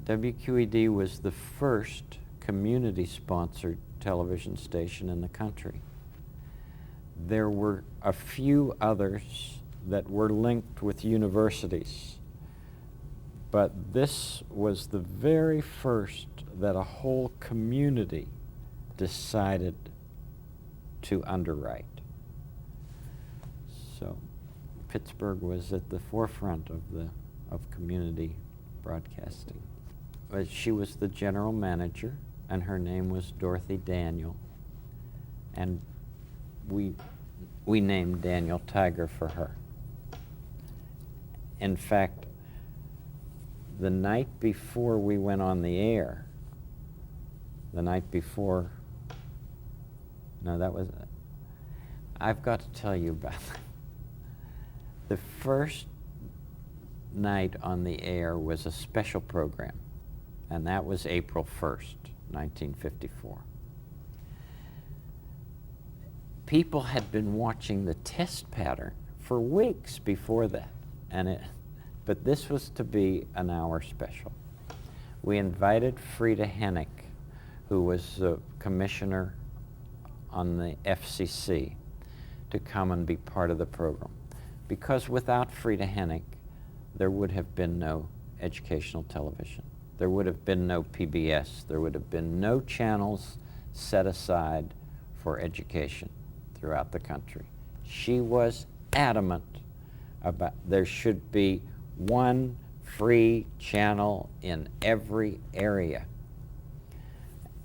WQED was the first community-sponsored television station in the country. There were a few others that were linked with universities, but this was the very first that a whole community decided to underwrite. So Pittsburgh was at the forefront of community broadcasting. But she was the general manager, and her name was Dorothy Daniel, and we named Daniel Tiger for her. In fact, the night before we went on the air, I've got to tell you about that. The first night on the air was a special program, and that was April 1st, 1954. People had been watching the test pattern for weeks before that, but this was to be an hour special. We invited Frida Hennick, who was the commissioner on the FCC, to come and be part of the program. Because without Frida Hennick, there would have been no educational television. There would have been no PBS. There would have been no channels set aside for education throughout the country. She was adamant about there should be one free channel in every area.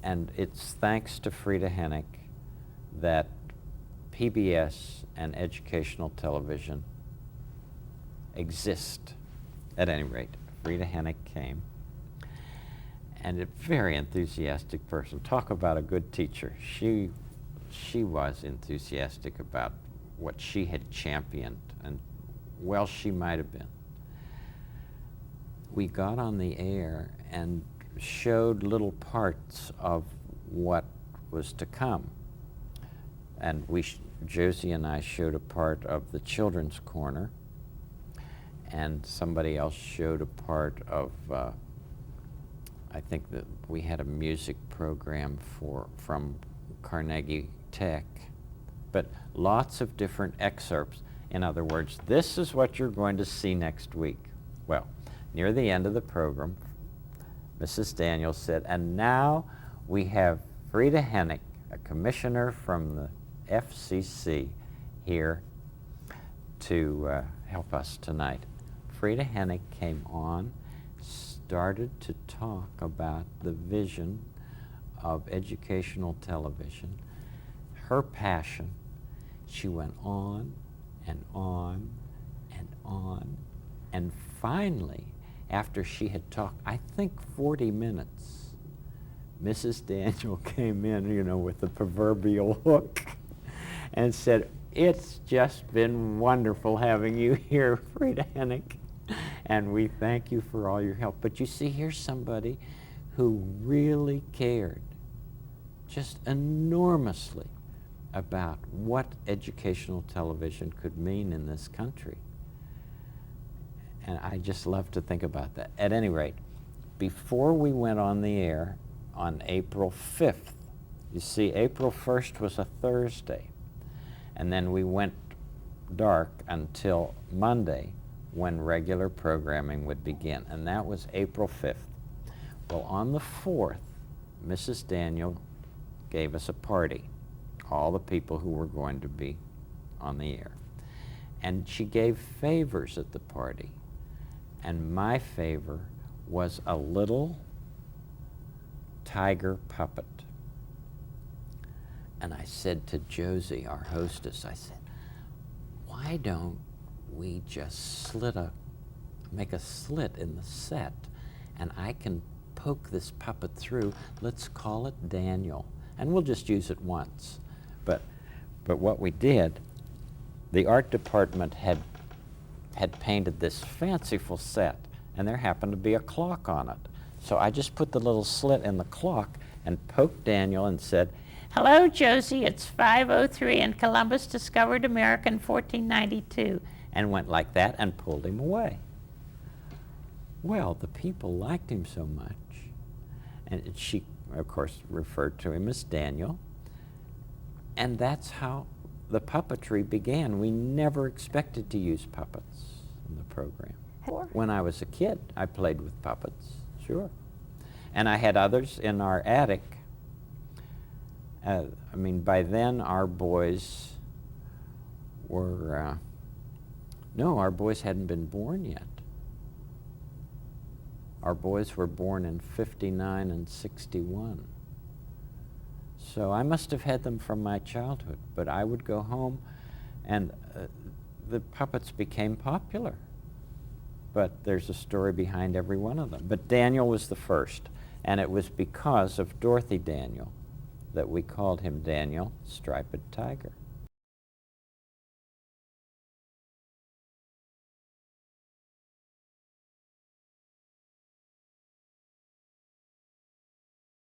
And it's thanks to Frida Hennick that PBS and educational television exist. At any rate, Frida Hennick came, and a very enthusiastic person. Talk about a good teacher. She was enthusiastic about what she had championed, and well, she might have been. We got on the air and showed little parts of what was to come. And Josie and I showed a part of the Children's Corner, and somebody else showed a part of, I think that we had a music program from Carnegie Tech, but lots of different excerpts. In other words, this is what you're going to see next week. Well, near the end of the program, Mrs. Daniels said, and now we have Frida Hennick, a commissioner from the FCC, here to help us tonight. Frida Hennick came on, started to talk about the vision of educational television, her passion. She went on and on and on, and finally, after she had talked, I think 40 minutes, Mrs. Daniel came in, with the proverbial hook and said, "It's just been wonderful having you here, Frida Hennick, and we thank you for all your help." But you see, here's somebody who really cared just enormously about what educational television could mean in this country. And I just love to think about that. At any rate, before we went on the air on April 5th, you see, April 1st was a Thursday, and then we went dark until Monday when regular programming would begin, and that was April 5th. Well, on the 4th, Mrs. Daniel gave us a party, all the people who were going to be on the air. And she gave favors at the party. And my favor was a little tiger puppet. And I said to Josie, our hostess, I said, why don't we just make a slit in the set, and I can poke this puppet through. Let's call it Daniel, and we'll just use it once. But what we did, the art department had painted this fanciful set, and there happened to be a clock on it. So I just put the little slit in the clock and poked Daniel and said, "Hello, Josie, it's 5:03, and Columbus discovered America in 1492, and went like that and pulled him away. Well, the people liked him so much, and she, of course, referred to him as Daniel, and that's how the puppetry began. We never expected to use puppets in the program. When I was a kid, I played with puppets, sure. And I had others in our attic. I mean, by then our boys were, no, our boys hadn't been born yet. Our boys were born in 59 and 61. So I must have had them from my childhood, but I would go home and the puppets became popular. But there's a story behind every one of them. But Daniel was the first, and it was because of Dorothy Daniel that we called him Daniel Striped Tiger.